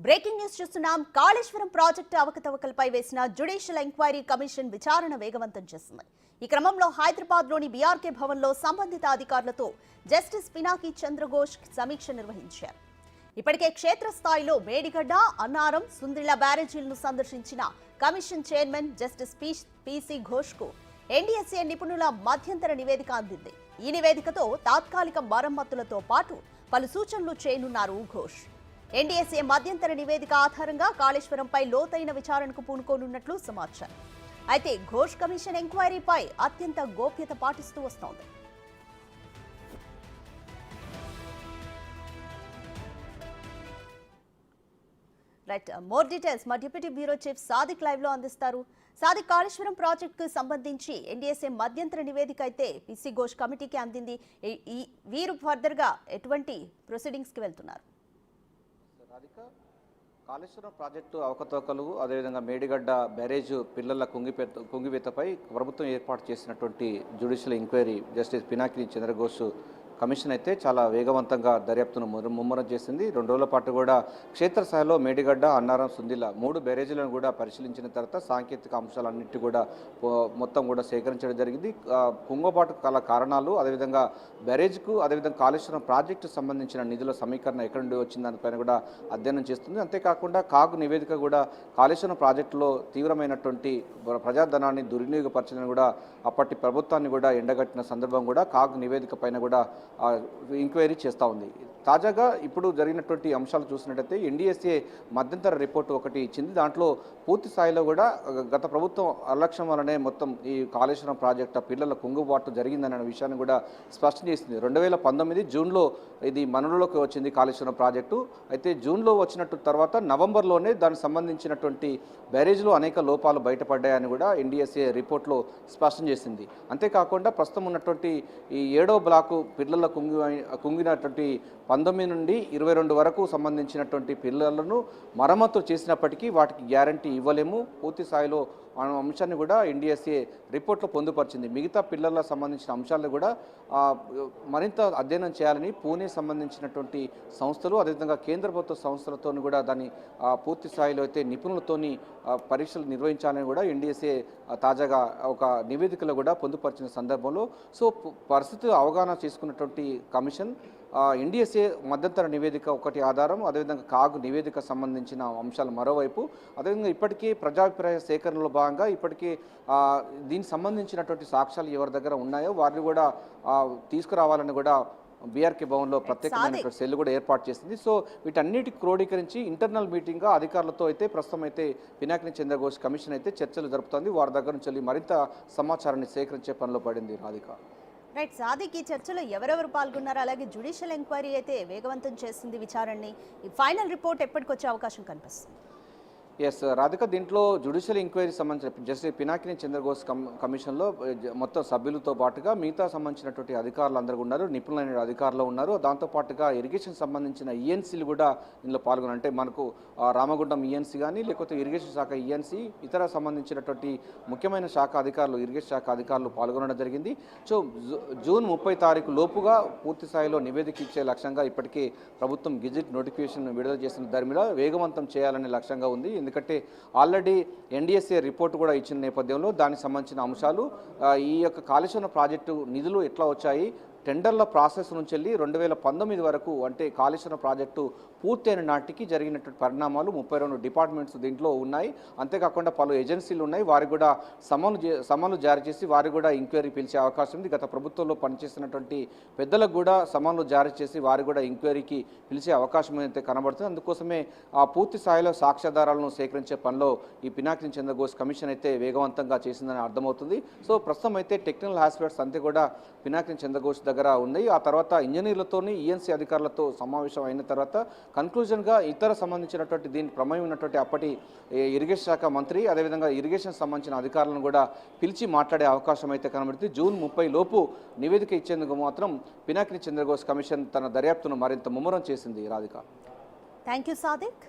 Breaking news చూస్తున్నాం. Kaleshwaram project అవకతవకలపై వేసిన judicial enquiry commission విచారణ వేగవంతం చేసింది. ఈ క్రమంలో హైదరాబాద్లోని బీఆర్కే భవన్లో సంబంధిత అధికారులతో జస్టిస్ పినాకి చంద్రఘోష్ సమీక్ష నిర్వహించారు. ఇప్పటికే క్షేత్రస్థాయిలో మేడిగడ్డ, అన్నారం, సుందిళ్ల బ్యారేజీలను సందర్శించిన కమిషన్ చైర్మన్ జస్టిస్ పిసి ఘోష్కు ఎన్డీఎస్ఏ నిపుణుల మధ్యంతర నివేదిక అందింది. ఈ నివేదికతో తాత్కాలిక మరమ్మతులతో పాటు పలు సూచనలు చేయనున్నారు ఘోష్. ఎన్డీఎస్ఏ మధ్యంతర నివేదిక ఆధారంగా కాళేశ్వరంపై లోతైన విచారణకు పూనుకోనున్నట్లు సమాచారం. అయితే ఘోష్ కమిషన్ ఎంక్వైరీపై అత్యంత గోప్యత పాటిస్తూ వస్తోంది. రైట్, మోర్ డీటెయిల్స్ మా deputy bureau chief Sadiq live లో అందిస్తారు. సాదిక్, కాళేశ్వరం ప్రాజెక్టుకు సంబంధించి ఎన్డీఎస్ఏ మధ్యంతర నివేదిక అయితే పిసి ఘోష్ కమిటీకి అందింది. వీరు ఫర్దర్ గా ఎటువంటి ప్రొసీడింగ్స్ కి వెళ్తున్నారు? కాళేశ్వరం ప్రాజెక్టు అవకతవకలు, అదేవిధంగా మేడిగడ్డ బ్యారేజ్ పిల్లల కుంగివేతపై ప్రభుత్వం ఏర్పాటు చేసినటువంటి judicial enquiry justice Pinaki Chandra Ghose commission అయితే చాలా వేగవంతంగా దర్యాప్తును ముమ్మరం చేసింది. 2 రోజుల పాటు కూడా క్షేత్రస్థాయిలో మేడిగడ్డ, అన్నారం, సుందిల 3 బ్యారేజీలను కూడా పరిశీలించిన తర్వాత సాంకేతిక అంశాలన్నింటి కూడా మొత్తం కూడా సేకరించడం జరిగింది. కుంగబాటు గల కారణాలు, అదేవిధంగా బ్యారేజ్కు, అదేవిధంగా కాళేశ్వరం ప్రాజెక్టు సంబంధించిన నిధుల సమీకరణ ఎక్కడి నుండి వచ్చింది దానిపైన కూడా అధ్యయనం చేస్తుంది. అంతేకాకుండా కాగ్ నివేదిక కూడా కాళేశ్వరం ప్రాజెక్టులో తీవ్రమైనటువంటి ప్రజాధనాన్ని దుర్వినియోగపరచడం కూడా అప్పటి ప్రభుత్వాన్ని కూడా ఎండగట్టిన సందర్భం కూడా కాగ్ నివేదిక పైన కూడా ఎంక్వైరీ చేస్తూ ఉంది. తాజాగా ఇప్పుడు జరిగినటువంటి అంశాలు చూసినట్టయితే ఎన్డీఎస్ఏ మధ్యంతర రిపోర్టు ఒకటి ఇచ్చింది. దాంట్లో పూర్తి స్థాయిలో కూడా గత ప్రభుత్వం అలక్ష్యం వల్లనే మొత్తం ఈ కాళేశ్వరం ప్రాజెక్టు పిల్లల కుంగుబాటు జరిగిందనే విషయాన్ని కూడా స్పష్టం చేసింది. 2019 జూన్లో ఇది మనలోకి వచ్చింది కాళేశ్వరం ప్రాజెక్టు. అయితే జూన్లో వచ్చినట్టు తర్వాత నవంబర్లోనే దానికి సంబంధించినటువంటి బ్యారేజ్లో అనేక లోపాలు బయటపడ్డాయని కూడా ఎన్డీఎస్ఏ రిపోర్ట్లో స్పష్టం చేసింది. అంతేకాకుండా ప్రస్తుతం ఉన్నటువంటి ఈ 7వ బ్లాకు పిల్లల కుంగినటువంటి 19 నుండి 22 వరకు సంబంధించినటువంటి పిల్లలను మరమ్మతు చేసినప్పటికీ వాటికి గ్యారంటీ ఇవ్వలేము. పూర్తి స్థాయిలో అంశాన్ని కూడా ఎన్డీఎస్ఏ రిపోర్ట్లో పొందుపరిచింది. మిగతా పిల్లలకు సంబంధించిన అంశాలను కూడా మరింత అధ్యయనం చేయాలని పూణే సంబంధించినటువంటి సంస్థలు, అదేవిధంగా కేంద్ర ప్రభుత్వ సంస్థలతో కూడా దాన్ని పూర్తి స్థాయిలో అయితే నిపుణులతోని పరీక్షలు నిర్వహించాలని కూడా ఎన్డీఎస్ఏ తాజాగా ఒక నివేదికలో కూడా పొందుపరిచిన సందర్భంలో పరిస్థితులు అవగాహన చేసుకున్నటువంటి కమిషన్ ఎన్డీఎస్ఏ మధ్యంతర నివేదిక ఒకటి ఆధారం, అదేవిధంగా కాగ్ నివేదిక సంబంధించిన అంశాలు మరోవైపు, అదేవిధంగా ఇప్పటికీ ప్రజాభిప్రాయ సేకరణలో భాగంగా ఇప్పటికీ దీనికి సంబంధించినటువంటి సాక్ష్యాలు ఎవరి దగ్గర ఉన్నాయో వారిని కూడా తీసుకురావాలని కూడా బీఆర్కే భవన్లో ప్రత్యేకమైన సెల్ కూడా ఏర్పాటు చేసింది. సో వీటన్నిటి క్రోడీకరించి ఇంటర్నల్ మీటింగ్గా అధికారులతో అయితే ప్రస్తుతం అయితే పినాకిని చంద్రఘోష్ కమిషన్ అయితే చర్చలు జరుపుతోంది. వారి దగ్గర నుంచి మరింత సమాచారాన్ని సేకరించే పనిలో పడింది. రాధిక, రైట్, సాదిక్, ఈ చర్చలో ఎవరెవరు పాల్గొన్నారు? అలాగే జ్యుడిషియల్ ఎంక్వైరీ అయితే వేగవంతం చేసింది విచారణని. ఈ ఫైనల్ రిపోర్ట్ ఎప్పటికొచ్చే అవకాశం కనిపిస్తుంది? ఎస్ రాధిక, దీంట్లో జ్యుడిషియల్ ఎంక్వైరీ సంబంధించిన జస్టిస్ పినాకిని చంద్రఘోష్ కమిషన్లో మొత్తం సభ్యులతో పాటుగా మిగతా సంబంధించినటువంటి అధికారులు అందరూ ఉన్నారు, నిపుణులైన అధికారులు ఉన్నారు. దాంతోపాటుగా ఇరిగేషన్ సంబంధించిన ఈఎన్సీలు కూడా ఇందులో పాల్గొన్నారు. అంటే మనకు రామగుండం ఈఎన్సీ కానీ, లేకపోతే ఇరిగేషన్ శాఖ ఈఎన్సీ, ఇతర సంబంధించినటువంటి ముఖ్యమైన శాఖ అధికారులు, ఇరిగేషన్ శాఖ అధికారులు పాల్గొనడం జరిగింది. సో జూన్ 30 తారీఖు లోపుగా పూర్తి స్థాయిలో నివేదిక ఇచ్చే లక్ష్యంగా ఇప్పటికే ప్రభుత్వం గెజిట్ నోటిఫికేషన్ విడుదల చేసిన దాని మీద వేగవంతం చేయాలనే లక్ష్యంగా ఉంది. ఎందుకంటే ఆల్రెడీ ఎన్డీఎస్ఏ రిపోర్ట్ కూడా ఇచ్చిన నేపథ్యంలో దానికి సంబంధించిన అంశాలు, ఈ యొక్క కాళేశ్వరం ప్రాజెక్టు నిధులు ఎట్లా వచ్చాయి, టెండర్ల ప్రాసెస్ నుంచి వెళ్ళి 2019 వరకు, అంటే కాళేశ్వరం ప్రాజెక్టు పూర్తయిన నాటికి జరిగినటువంటి పరిణామాలు 32 డిపార్ట్మెంట్స్ దీంట్లో ఉన్నాయి. అంతేకాకుండా పలు ఏజెన్సీలు ఉన్నాయి. వారికి కూడా సమన్లు జారీ చేసి వారికి కూడా ఎంక్వైరీ పిలిచే అవకాశం ఉంది. గత ప్రభుత్వంలో పనిచేస్తున్నటువంటి పెద్దలకు కూడా సమన్లు జారీ చేసి వారికి కూడా ఎంక్వైరీకి పిలిచే అవకాశం అయితే కనబడుతుంది. అందుకోసమే ఆ పూర్తి స్థాయిలో సాక్ష్యాధారాలను సేకరించే పనిలో ఈ పినాకిని చంద్రఘోష్ కమిషన్ అయితే వేగవంతంగా చేసిందని అర్థమవుతుంది. సో ప్రస్తుతం అయితే టెక్నికల్ ఆస్పెక్ట్స్ అంతే కూడా పినాకిని చంద్రఘోష్ దగ్గర ఉన్నాయి. ఆ తర్వాత ఇంజనీర్లతోని ఈఎన్సీ అధికారులతో సమావేశం అయిన తర్వాత కన్క్లూజన్గా ఇతర సంబంధించినటువంటి దీనికి ప్రమేయం ఉన్నటువంటి అప్పటి ఇరిగేషన్ శాఖ మంత్రి, అదేవిధంగా ఇరిగేషన్ సంబంధించిన అధికారులను కూడా పిలిచి మాట్లాడే అవకాశం అయితే కనబడుతుంది. జూన్ 30 లోపు నివేదిక ఇచ్చేందుకు మాత్రం పినాకిని చంద్రఘోష్ కమిషన్ తన దర్యాప్తును మరింత ముమ్మరం చేసింది. Radhika, thank you Sadiq.